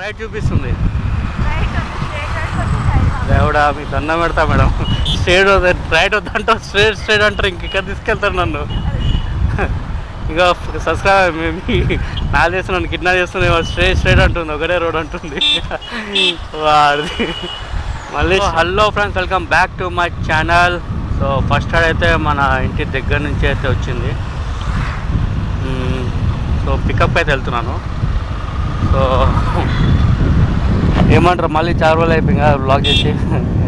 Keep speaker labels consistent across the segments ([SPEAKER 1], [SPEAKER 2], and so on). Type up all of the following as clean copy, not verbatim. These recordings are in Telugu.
[SPEAKER 1] రైట్ చూపిస్తుంది. దేవుడా మీకు దండం పెడతా మేడం. స్ట్రేట్ రైట్ వద్దంటారు, స్ట్రేట్ అంటారు. ఇంకెక్కడ తీసుకెళ్తారు నన్ను? ఇంకా సబ్స్క్రైబ్ నాకు చేసి నన్ను కిడ్నాప్ చేస్తుంది. స్ట్రేట్ అంటుంది, ఒకటే రోడ్ అంటుంది వాడిది. మళ్ళీ hello friends, welcome back to my channel. So first అయితే మన ఇంటి దగ్గర నుంచి అయితే వచ్చింది. సో పికప్ అయితే వెళ్తున్నాను. సో ఏమంటారు, మళ్ళీ చాలా రోజులు అయిపోయింది కదా బ్లాగ్ చేసి.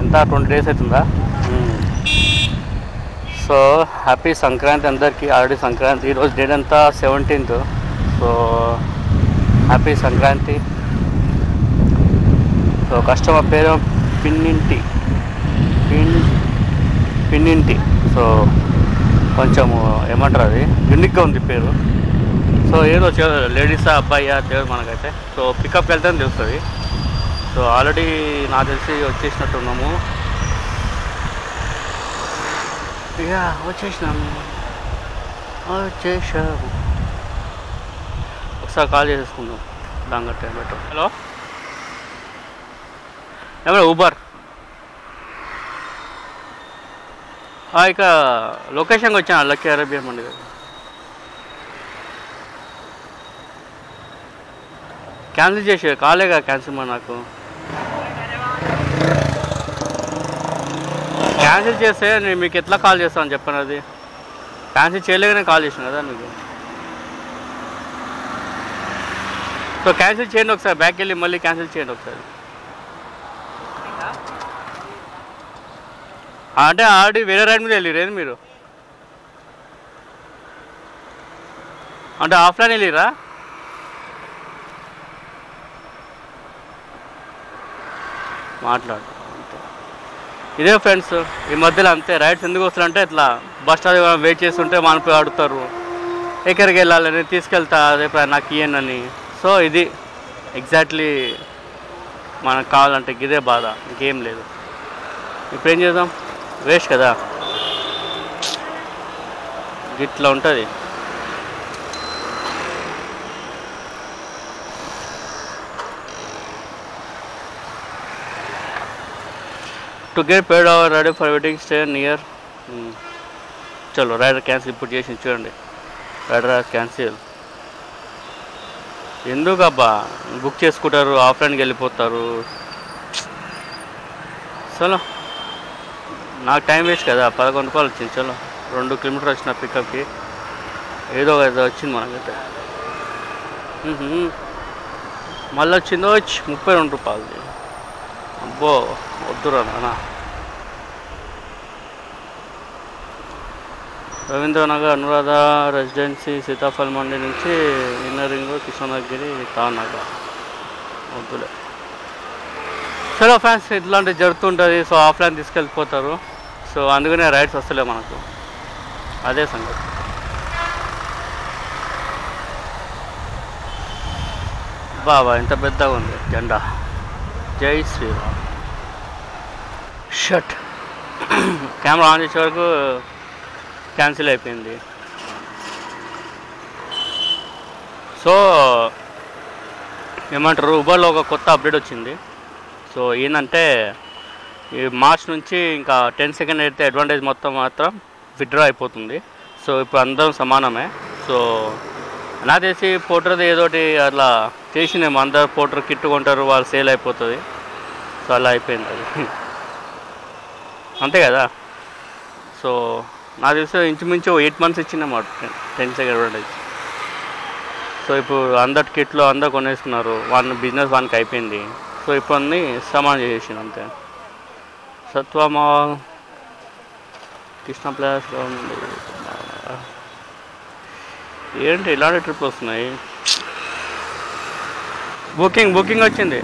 [SPEAKER 1] ఎంత 20 days అవుతుందా? సో హ్యాపీ సంక్రాంతి అందరికీ. ఆల్రెడీ సంక్రాంతి, ఈరోజు డేట్ అంతా 17th. So happy Sankranti. So customer పేరు పిన్నింటి. సో కొంచెము ఏమంటారు, అది యూనిక్గా ఉంది పేరు. సో ఏదో లేడీసా అబ్బాయా తెలియదు మనకైతే. సో పికప్కి వెళ్తే తెలుస్తుంది. సో ఆల్రెడీ నాకు తెలిసి వచ్చేసినట్టున్నాము. ఇక వచ్చేసాము. ఒకసారి కాల్ చేసేసుకుందాం దాని టైం బెటర్. హలో, ఏమన్నా ఊబర్? ఇక లొకేషన్కి వచ్చాను, లక్కీ అరేబియన్ మండి దగ్గర. క్యాన్సిల్ చేసే కాలేగా, క్యాన్సిల్ మా నాకు క్యాన్సిల్ చేస్తే నేను మీకు ఎట్లా కాల్ చేస్తాను చెప్పాను. అది క్యాన్సిల్ చేయలేకనే కాల్ చేసాను కదా మీకు. సో క్యాన్సిల్ చేయండి ఒకసారి, బ్యాక్ వెళ్ళి మళ్ళీ క్యాన్సిల్ చేయండి ఒకసారి. అంటే ఆల్రెడీ వేరే రైడ్ మీద వెళ్ళిరేది మీరు? అంటే ఆఫ్లైన్ వెళ్ళిరా? మాట్లాడు అంతే. ఇదే ఫ్రెండ్స్, ఈ మధ్యలో అంతే. రైడ్స్ ఎందుకు వస్తారంటే ఇట్లా బస్ స్టాండ్ వెయిట్ చేస్తుంటే మనపై అడుగుతారు ఎక్కడికి వెళ్ళాలని, తీసుకెళ్తా అదే నాకు ఇయ్యనని. సో ఇది ఎగ్జాక్ట్లీ మనకు కావాలంటే ఇదే బాధ, ఇంకేం లేదు. ఇప్పుడు ఏం చేద్దాం, వేస్ట్ కదా. ఇట్లా ఉంటుంది. To get paid hour ready for waiting stay near. చలో రైడర్ క్యాన్సిల్ ఇప్పుడు చేసి చూడండి. రైడర్ క్యాన్సిల్ ఎందుకు అబ్బా, బుక్ చేసుకుంటారు, ఆఫ్లైన్కి వెళ్ళిపోతారు. చలో నాకు టైం వేస్ట్ కదా. 11 రూపాయలు వచ్చింది. చలో 2 కిలోమీటర్లు వచ్చిన పికప్కి, ఏదో వచ్చింది మనకైతే. మళ్ళీ వచ్చిందో 32 రూపాయలది. అబ్బో వద్దురా నాన్న. రవీంద్రనగర్ అనురాధ రెసిడెన్సీ, సీతాఫల్ మండి నుంచి ఇన్నర్ రింగ్ రోడ్, కృష్ణనగిరి, తానగర్. వద్దులే. చలో ఫ్రెండ్స్, ఇట్లాంటివి జరుగుతుంటుంది. సో ఆఫ్లైన్ తీసుకెళ్ళిపోతారు. సో అందుకనే రైడ్స్ వస్తలే మనకు, అదే సంగతి. బాబా ఎంత పెద్దగా ఉంది జెండా. జై శ్రీరామ్. షట్ కెమెరా ఆన్ చేసే వరకు క్యాన్సిల్ అయిపోయింది. సో ఏమంటారు, ఉబర్లో ఒక కొత్త అప్డేట్ వచ్చింది. సో ఏంటంటే ఈ మార్చ్ నుంచి ఇంకా 10 సెకండ్ అయితే అడ్వాంటేజ్ మాత్రం విత్డ్రా అయిపోతుంది. సో ఇప్పుడు అందరం సమానమే. సో నాకు తెలిసి పోటర్ది ఏదోటి అట్లా చేసినేమో, అందరు పోటర్ కిట్ కొంటారు, వాళ్ళు సేల్ అయిపోతుంది. సో అలా అయిపోయింది అది, అంతే కదా. సో నాకు తెలిసి ఇంచుమించు 8 months ఇచ్చిందన్నమాట 10 సెకండ్ అడ్వాంటేజ్. సో ఇప్పుడు అందరి కిట్లో అందరు కొనేసుకున్నారు, వాళ్ళ బిజినెస్ వానికి అయిపోయింది. సో ఇప్పుడు అన్నీ సమానం చేసేసింది అంతే. సత్వమాల్, కృష్ణ ప్లేస్ ఏంటి ఇలాంటి ట్రిప్ వస్తున్నాయి. బుకింగ్ వచ్చింది.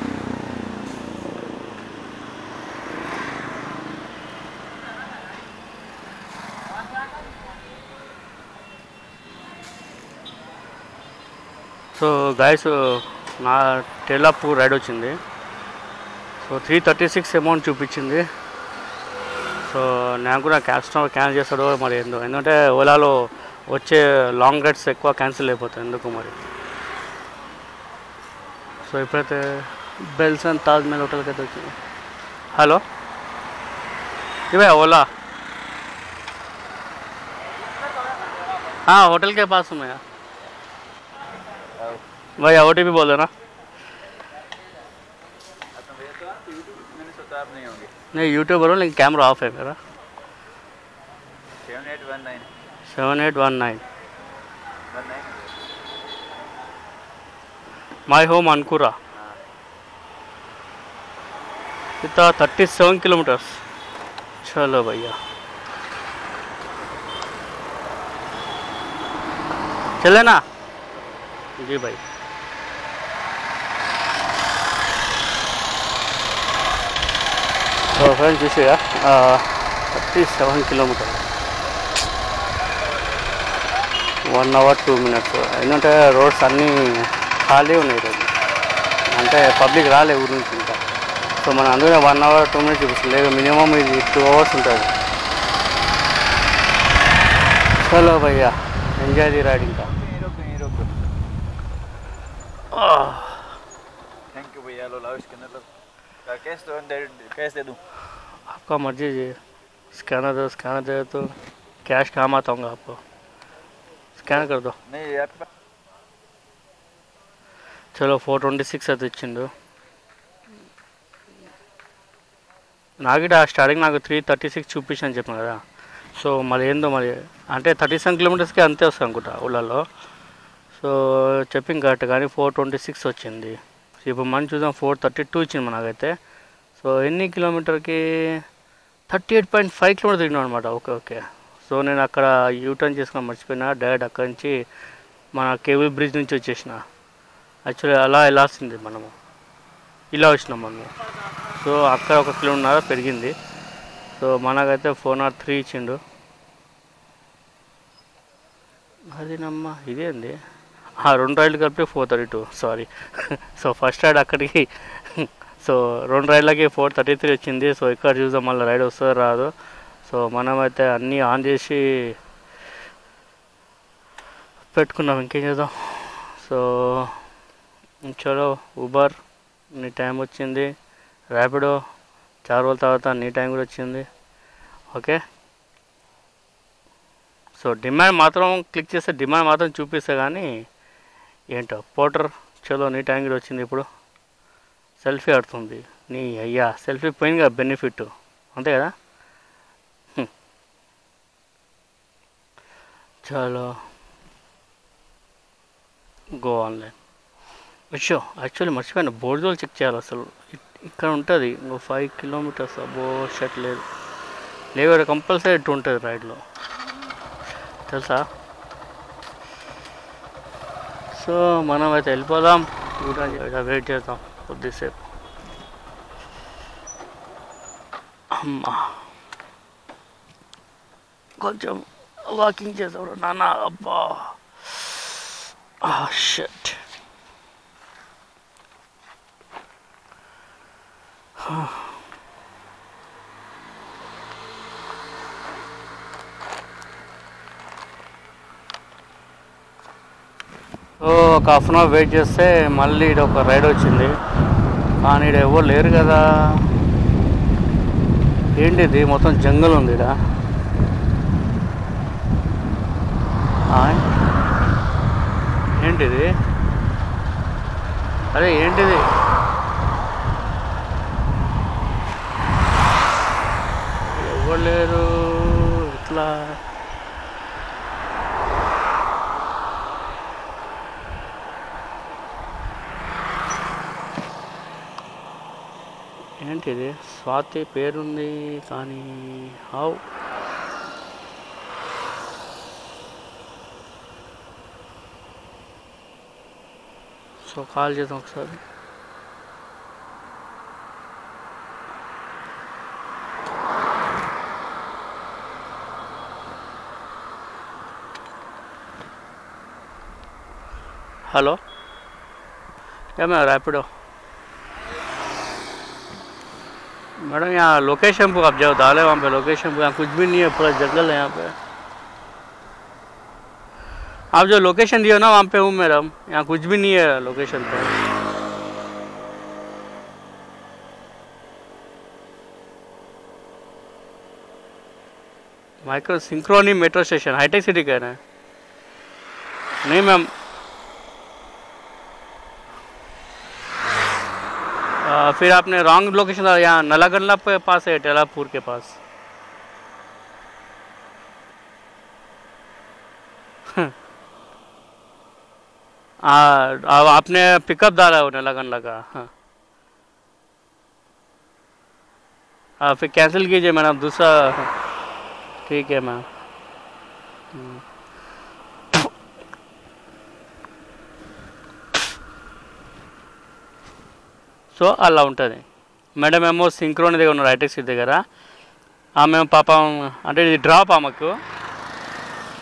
[SPEAKER 1] సో గైస్, నా టెలప్ రైడ్ వచ్చింది. సో 336 అమౌంట్ చూపించింది. సో నాకు కూడా కస్టమర్ క్యాన్సిల్ చేస్తాడో మరి ఏందో, ఎందుకంటే ఓలాలో వచ్చే లాంగ్ రైడ్స్ ఎక్కువ క్యాన్సిల్ అయిపోతాయి ఎందుకు మరి. సో ఇప్పుడైతే बेल्सन ताजमहल होटल के तो हेलो जी भाई ओला हाँ होटल के पास हूँ मैं यार भाई OTP बोल देना नहीं यूट्यूबर हूँ लेकिन कैमरा ऑफ है मेरा 7819 माई होम अनकुरा इतना 37 किलोमीटर्स चलो भैया चले ना जी भाई तो फ्रेंड्स చూసిగా 37 किलोमीटर 1 hour 2 minutes ఎందుకంటే రోడ్స్ అన్నీ ఖాళీ ఉన్నాయి రోజు అంటే పబ్లిక్ రాలే ఊరి నుంచి ఇంకా సో మన అందుకనే 1 hour 2 minutes చూపిస్తుంది లేదు మినిమం ఇది 2 hours ఉంటుంది చలో భయ్యా ఎంజాయ్ ది రైడ్ ఇంకా
[SPEAKER 2] थैंक यू भैया लो लाओ स्कैनर लो कैश दे दूँ
[SPEAKER 1] आपका मर्जी जी स्कैनर दे तो कैश काम आता हूँ आपको स्कैन कर दो
[SPEAKER 2] नहीं आपके पास
[SPEAKER 1] चलो 426 అది ఇచ్చిండు నాకిట స్టార్టింగ్ నాకు 336 చూపించని చెప్పాను కదా సో మరి ఏందో మరి అంటే 37 కిలోమీటర్స్కి అంతే వస్తుంది అనుకుంటా ఊళ్ళల్లో సో చెప్పింగ్ కరెక్ట్ కానీ 426 వచ్చింది ఇప్పుడు మనం చూద్దాం 432 ఇచ్చింది మనకైతే సో ఎన్ని కిలోమీటర్కి 38.5 కిలోమీటర్ తిరిగినాం అనమాట ఓకే ఓకే సో నేను అక్కడ యూటర్న్ చేసుకొని మర్చిపోయినా డైరెక్ట్ అక్కడి నుంచి మన కేబుల్ బ్రిడ్జ్ నుంచి వచ్చేసిన యాక్చువల్లీ అలా వెళ్ళాల్సింది మనము ఇలా వచ్చినాం మనము సో అక్కడ 1 కిలోమీటర్ పెరిగింది సో మనకైతే 403 ఇచ్చిండు అది నమ్మ ఇదేంది 2 రైళ్ళు కలిపి 432 సారీ సో ఫస్ట్ రైడ్ అక్కడికి సో 2 రైళ్ళకి 433 వచ్చింది సో ఇక్కడ చూద్దాం మళ్ళీ రైడ్ వస్తుందో రాదు సో మనమైతే అన్నీ ఆన్ చేసి పెట్టుకున్నాం ఇంకేం చేద్దాం సో చలో ఊబర్ నీ టైం వచ్చింది ర్యాపిడో 4 రోజుల తర్వాత నీ టైం కూడా వచ్చింది ఓకే సో డిమాండ్ మాత్రం క్లిక్ చేస్తే డిమాండ్ మాత్రం చూపిస్తే కానీ ఏంటో పోర్టర్ చలో నీ టైం కూడా వచ్చింది ఇప్పుడు సెల్ఫీ ఆడుతుంది నీ అయ్యా సెల్ఫీ పోయింది కదా బెనిఫిట్ అంతే కదా చలో గో ఆన్లైన్ వచ్చో యాక్చువల్లీ మర్చిపోయాను బోర్డులు చెక్ చేయాలి అసలు ఇక్కడ ఉంటుంది ఇంకో 5 కిలోమీటర్స్ అబ్బో షట్ లేదు లేవు కంపల్సరీ ఇటు ఉంటుంది రైడ్లో తెలుసా సో మనం అయితే వెళ్ళిపోదాం వెయిట్ చేద్దాం కొద్దిసేపు అమ్మా కొంచెం వాకింగ్ చేసాడు నాన్న అబ్బా షట్ సో ఒక హాఫ్ అన్ అవర్ వెయిట్ చేస్తే మళ్ళీ ఇక్కడ ఒక రైడ్ వచ్చింది కానీ ఇక్కడ ఎవరు లేరు కదా ఏంటిది మొత్తం జంగల్ ఉంది ఇక్కడ ఏంటిది అరే ఏంటిది ఎవరు లేరు ఇట్లా ఏంటిది స్వాతి పేరుంది కానీ హౌ సో కాల్ చేద్దాం ఒకసారి हेलो क्या मैं रैपिडो मैडम यहाँ लोकेशन पे आप जाओ डाले वहाँ पे लोकेशन पे यहाँ कुछ भी नहीं है पूरा जंगल है यहाँ पे आप जो लोकेशन दिए हो ना वहाँ पे हूँ मैडम यहाँ कुछ भी नहीं है लोकेशन पे micro Synchrony metro station Hitec City कह रहे हैं। नहीं मैम, फिर आपने रॉन्ग लोकेशन डाला। यहाँ नलागंडला पे पास है, टेलापुर के पास। अब आपने पिकअप डाला हो नलागंडला का। हाँ फिर कैंसिल कीजिए मैडम, दूसरा। ठीक है मैम। సో అలా ఉంటుంది మేడం. ఏమో సింక్రోని దగ్గర ఉన్నారు, హైటెక్ సిటీ దగ్గర. ఆమె పాపం అంటే ఇది డ్రాప్ ఆమెకు,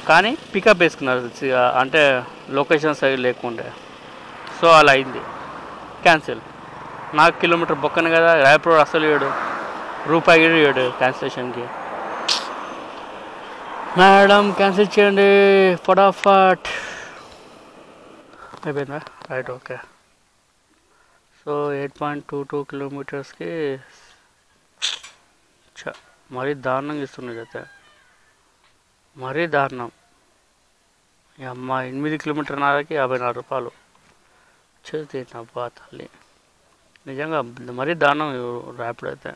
[SPEAKER 1] కానీ పికప్ వేసుకున్నారు అంటే లొకేషన్ సైడ్ లేకుండే. సో అలా అయింది, క్యాన్సిల్. నాకు కిలోమీటర్ బొక్కను కదా, ర్యాపిడో అసలు ఇవ్వడు, రూపాయి కూడా ఇవ్వడు క్యాన్సిలేషన్కి. మేడం క్యాన్సిల్ చేయండి ఫటాఫట్. అయిపోయిందా? Right, okay. సో 8.22 కిలోమీటర్స్కి మరీ దారుణంగా ఇస్తున్నది అయితే, మరీ దారుణం. అమ్మ 8 కిలోమీటర్న్నరకి 54 రూపాయలు చేతి అబ్బా తల్లి. నిజంగా మరీ దారుణం ర్యాపిడ్ అయితే.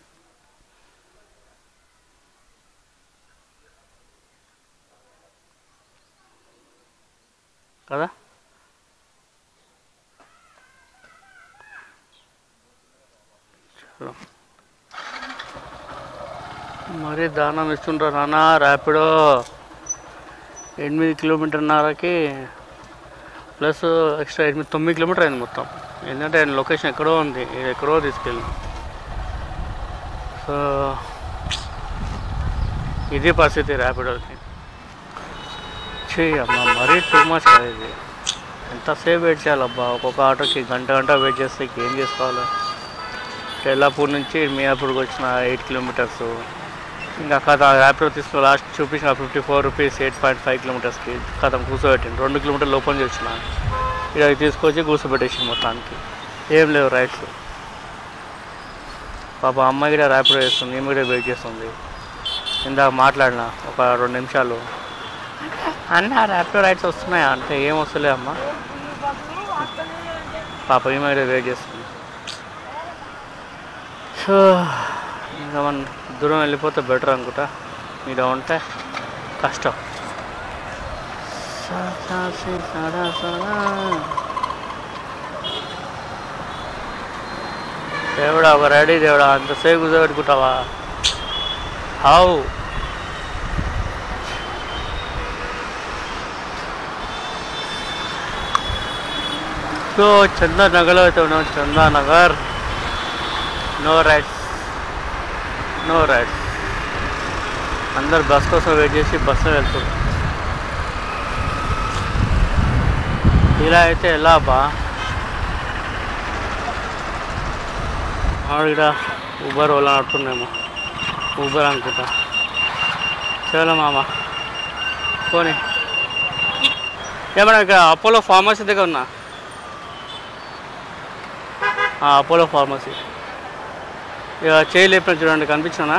[SPEAKER 1] కదా మరీ దారుణం ఇస్తుంటారు నాన్న ర్యాపిడో. 8 కిలోమీటర్న్నరకి ప్లస్ ఎక్స్ట్రా 9 కిలోమీటర్ అయింది మొత్తం. ఎందుకంటే ఆయన లొకేషన్ ఎక్కడో ఉంది, ఎక్కడో తీసుకెళ్ళి. సో ఇది పరిస్థితి ర్యాపిడోకి. చెయ్యమ్మా మరీ టూ మచ్ కదా ఇది. ఎంతసేపు వెయిట్ చేయాలబ్బా ఒక్కొక్క ఆటోకి, గంట వెయిట్ చేస్తే ఏం చేసుకోవాలి. తెల్లాపూర్ నుంచి మియాపూర్కి వచ్చిన 8 కిలోమీటర్స్. ఇంకా కథ ర్యాపిడో తీసుకుని లాస్ట్ చూపించిన 54 రూపీస్ 8.5 కిలోమీటర్స్కి కథం కూర్చోబెట్టింది. 2 కిలోమీటర్లు లోపల నుంచి వచ్చిన ఇక్కడ తీసుకొచ్చి కూర్చోబెట్టేసి మొత్తానికి. ఏం లేవు రైట్స్. పాప అమ్మాయి కూడా ర్యాపిడో చేస్తుంది, నేను కూడా వెయిట్ చేస్తుంది. ఇందాక మాట్లాడిన ఒక 2 నిమిషాలు, అన్న ర్యాపిడో రైడ్స్ వస్తున్నాయా అంటే ఏం వస్తలే అమ్మ. పాప ఈమె కూడా వెయిట్ చేస్తుంది. సో ఇంకా మనం దూరం వెళ్ళిపోతే బెటర్ అనుకుంటా. మీరు ఉంటే కష్టం. దేవుడా ఒక రెడీ దేవుడా, అంతసేపు కూర్చోబెట్టుకుంటావా? హావు సో చందానగర్లో అయితే ఉన్నాం. Chandanagar no rides, no rides. అందరు బస్ కోసం వెయిట్ చేసి బస్సులో వెళ్తున్నారు. ఇలా అయితే ఎలా బా? ఇక్కడ ఊబర్ ఓలా నడుతున్నాయేమో, ఊబర్ అనుకుంటా. చలో మామ పోనీ. ఏమన్నా ఇక్కడ అపోలో ఫార్మసీ దగ్గర ఉన్నా. అపోలో ఫార్మసీ ఇక చేయలేపిన చూడండి, కనిపించానా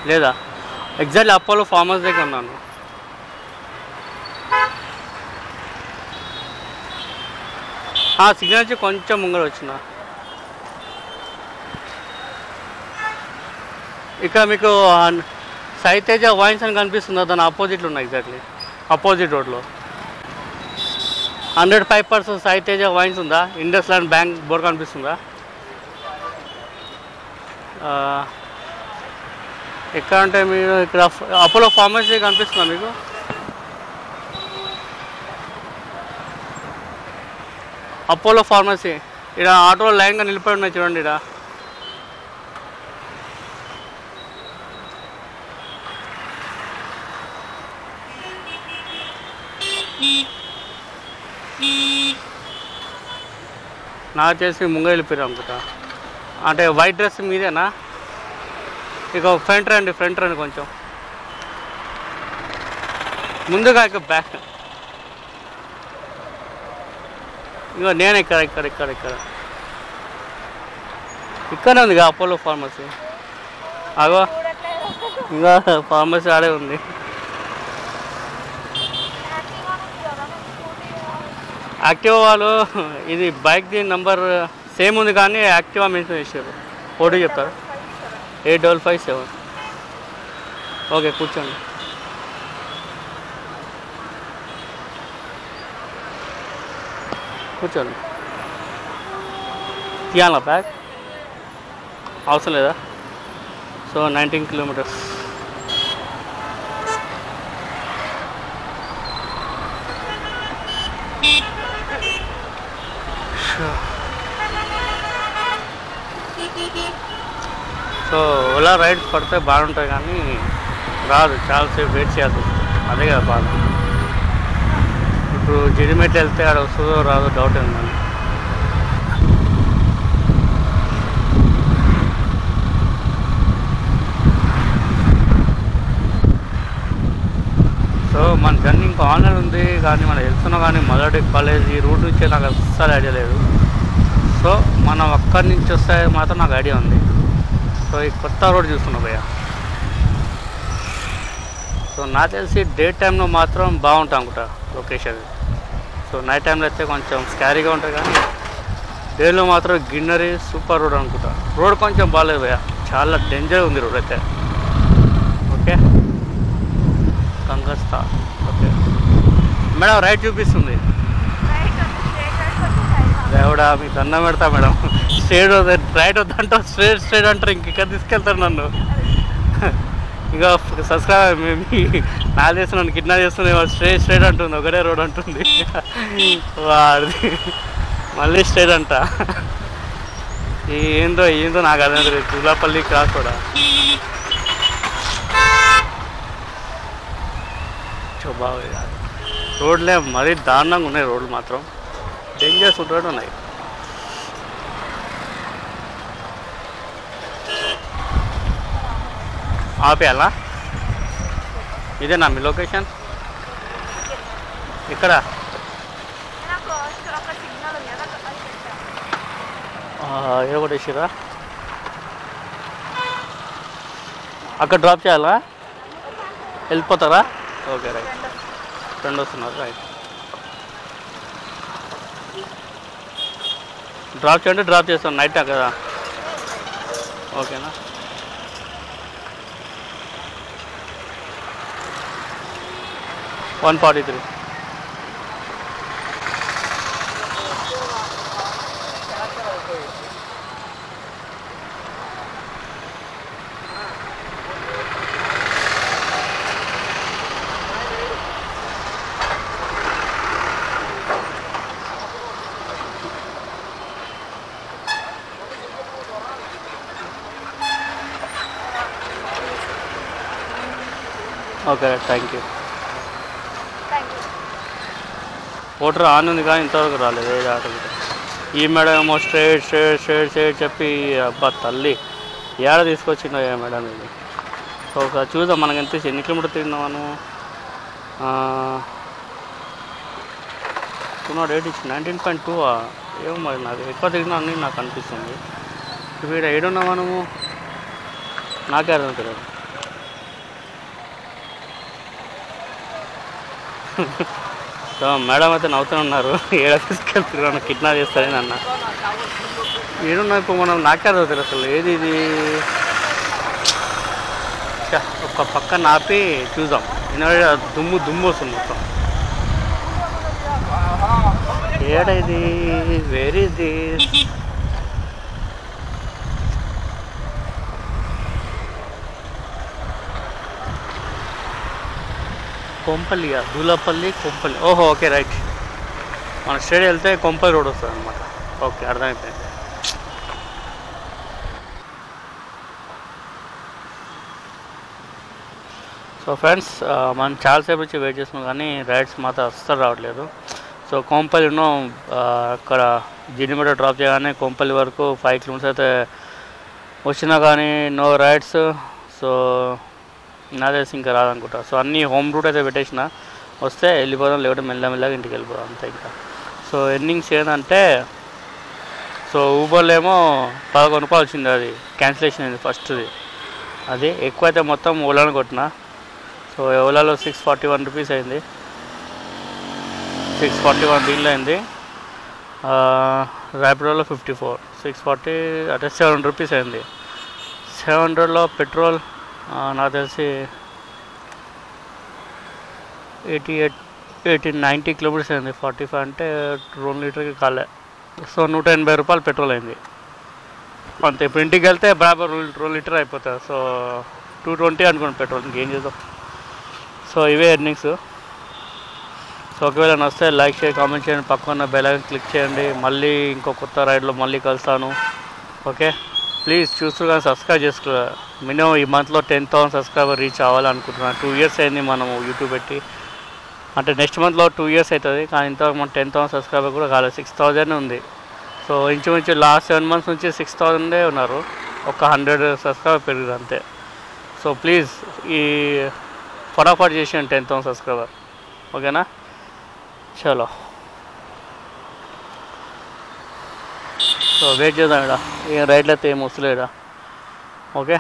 [SPEAKER 1] లేదా? ఎగ్జాక్ట్లీ అపోలో ఫార్మసీ దగ్గర ఉన్నాను. సిగ్నల్ నుంచి కొంచెం ముంగర వచ్చిన. ఇక్కడ మీకు సైతేజ వైన్స్ అని కనిపిస్తుందా? దాని ఆపోజిట్లో ఉన్నాయి, ఎగ్జాక్ట్లీ ఆపోజిట్ రోడ్లో. 105% సైతేజ వైన్స్ ఉందా? ఇండస్ ల్యాండ్ బ్యాంక్ బోర్డు కనిపిస్తుందా? ఎక్కడ అంటే మీరు ఇక్కడ అపోలో ఫార్మసీ కనిపిస్తుందా మీకు? అపోలో ఫార్మసీ ఇక్కడ ఆటో లైన్గా నిలిపడి ఉన్నాయి చూడండి. ఇక్కడ నాకు చేసి ముంగ వెళ్ళిపోయారు అనుకుంటా. అంటే వైట్ డ్రెస్ మీదేనా? ఇక ఫ్రంట్ రండి, ఫ్రంట్ రండి కొంచెం ముందుగా. ఇక బ్యాక్ ఇక నేను ఇక్కడ ఇక్కడనే ఉందిగా అపోలో ఫార్మసీ. అగో ఇంకా ఫార్మసీ ఆడే ఉంది. యాక్టివా వాళ్ళు ఇది బైక్ దీని నంబర్ సేమ్ ఉంది కానీ యాక్టివా మెన్షన్ చేశారు. ఓటీ చెప్తారు 8557. ఓకే కూర్చోండి. కూర్చోండి. తీయాలా బ్యాగ్? అవసరం లేదా? So 19 kilometres. So Ola rides పడితే బాగుంటాయి కానీ రాదు, చాలాసేపు వెయిట్ చేయాల్సి వస్తుంది. అదే కదా బాధ. ఇప్పుడు జిడిమెట్లు వెళ్తే ఆడ వస్తుందో రాదో డౌట్ ఏంటండి. సో మన జర్నీ ఇంకా ఆన్లైన్ ఉంది కానీ మనం వెళ్తున్నాం కానీ మొదటి కాలేజ్ ఈ రూట్ నుంచే నాకు అస్సలు ఐడియా లేదు. సో మనం అక్కడి నుంచి వస్తే మాత్రం నాకు ఐడియా ఉంది. సో ఈ కొత్త రోడ్ చూస్తున్నాం భయ్య. సో నాకు తెలిసి డే టైంలో మాత్రం బాగుంటాం అనుకుంటా లొకేషన్. సో నైట్ టైంలో అయితే కొంచెం స్కారీగా ఉంటుంది కానీ డేలో మాత్రం గిన్నరీ సూపర్ రోడ్ అనుకుంటా. రోడ్ కొంచెం బాగాలేదు భయ్య, చాలా డేంజర్ ఉంది రోడ్ అయితే. ఓకే కంగస్తా. ఓకే మేడం రైట్ చూపిస్తుంది. దేవుడా మీకు దండం పెడతా మేడం. స్ట్రేట్ రైట్ వద్దంటారు, స్ట్రేట్ అంటారు, ఇంకెక్కడ తీసుకెళ్తారు నన్ను. ఇంకా సబ్స్క్రైబ్ నాకు చేసి నన్ను కిడ్నాప్ చేస్తుంది. స్ట్రేట్ అంటుంది, ఒకటే రోడ్ అంటుంది. వాడిది మళ్ళీ స్ట్రేట్ అంట. ఏందో నాకు అదే జూలాపల్లి క్రాస్ కూడా బాగా రోడ్లే మరీ దారుణంగా ఉన్నాయి. రోడ్లు మాత్రం డేంజర్స్ రోడ్లు ఉన్నాయి. ఆపేయాలా? ఇదేనా మీ లొకేషన్? ఇక్కడ ఏ ఒకటి వేసిరా? అక్కడ డ్రాప్ చేయాలా? వెళ్ళిపోతారా? Okay right. ఫ్రెండ్ వస్తున్నారు రైట్. డ్రాప్ చేయండి, డ్రాప్ చేస్తాను. నైట్ కదా ఓకేనా? $143. Okay thank you. Voter on ఉంది కానీ ఇంతవరకు రాలేదు ఏది ఆటో. ఈ మేడం ఏమో స్ట్రేట్ చెప్పి అబ్బా తల్లి ఏడ తీసుకొచ్చిందో ఏ మేడం ఇది. సో ఒకసారి చూద్దాం మనకి ఎంత ఎన్ని కిలోమీటర్ తిరిగినాం మనం. డేట్ ఇచ్చి 19.2. ఏమో మరి నాకు ఎక్కువ తిరిగినా అని నాకు అనిపిస్తుంది. ఇప్పుడు ఇక్కడ ఏడున్నా మనము నాకే అర్థం తెలియదు. సో మేడం అయితే నవ్వుతూనే ఉన్నారు. ఏడ తీసుకెళ్తున్నాను కిడ్నాప్ చేస్తారని అన్న. ఏడున్నా ఇప్పుడు మనం నాకే అర్థం తెలియదు అసలు ఏది ఇది. ఒక పక్కన ఆపి చూద్దాం. ఎందుకంటే దుమ్ము వస్తుంది మొత్తం. ఏడ ఇది? Where is this? కొంపల్లిగా దూలపల్లి కొంపల్లి. ఓహో ఓకే రైట్. మన స్ట్రేట్ వెళ్తే కొంపల్లి రోడ్ వస్తుంది అనమాట. ఓకే అర్థమైపోయింది. సో ఫ్రెండ్స్ మనం చాలాసేపు వచ్చి వెయిట్ చేస్తున్నాం కానీ రైడ్స్ మాత్రం అస్సలు రావట్లేదు. సో కొంపల్లి ఉన్నాం. అక్కడ జిడిమెట డ్రాప్ చేయగానే కొంపల్లి వరకు 5 కిలోమీటర్స్ అయితే వచ్చినా కానీ నో రైడ్స్. సో నా తెలిసి ఇంకా రాదనుకుంటా. సో అన్నీ హోమ్ రూట్ అయితే పెట్టేసిన. వస్తే వెళ్ళిపోదాం, లేకపోతే మెల్లమెల్లగా ఇంటికి వెళ్ళిపోదాం అంతే ఇంకా. సో ఎన్నింగ్స్ ఏంటంటే సో ఊబర్లో ఏమో 11 రూపాయలు వచ్చింది, అది క్యాన్సిలేషన్ అయింది ఫస్ట్ది. అది ఎక్కువైతే మొత్తం ఓలాలో కొట్టిన. సో ఓలాలో 641 రూపీస్ అయింది, 641 బిల్ అయింది. ర్యాపిడోలో 54, 640 అంటే 700 రూపీస్ అయింది. 700లో పెట్రోల్ నాకు తెలిసి 90 కిలోమీటర్స్ అయింది. 45 అంటే 2 లీటర్కి కాలే. సో 180 రూపాయలు పెట్రోల్ అయింది అంతే. ఇప్పుడు ఇంటికి వెళ్తే బరాబర్ 2 లీటర్ అయిపోతుంది. సో 220 అనుకోండి పెట్రోల్, ఇంకేం చేద్దాం. సో ఇవే ఎర్నింగ్స్. సో ఒకవేళ నచ్చితే లైక్ చేయండి, కామెంట్ చేయండి, పక్కన బెల్ ఐకాన్ క్లిక్ చేయండి. మళ్ళీ ఇంకో కొత్త రైడ్లో మళ్ళీ కలుస్తాను. ఓకే, ప్లీజ్ చూస్తూ కానీ సబ్స్క్రైబ్ చేసుకో. మినిమం ఈ మంత్లో 10,000 సబ్స్క్రైబర్ రీచ్ అవ్వాలనుకుంటున్నాను. 2 years అయింది మనము యూట్యూబ్ పెట్టి, అంటే నెక్స్ట్ మంత్లో 2 years అవుతుంది. కానీ ఇంతవరకు మనం 10,000 సబ్స్క్రైబర్ కూడా కాలేదు, 6,000 ఉంది. సో ఇంచుమించు లాస్ట్ 7 months నుంచి 6,000 ఉన్నారు. ఒక 100 సబ్స్క్రైబర్ పెరిగింది అంతే. సో ప్లీజ్ ఈ ఫటాఫట్ చేసేయండి 10,000 సబ్స్క్రైబర్. ఓకేనా, చలో. సో వెయిట్ చేద్దాం. ఇక్కడ ఏం రైడ్లు అయితే ఏం వస్తలేదా. ఓకే.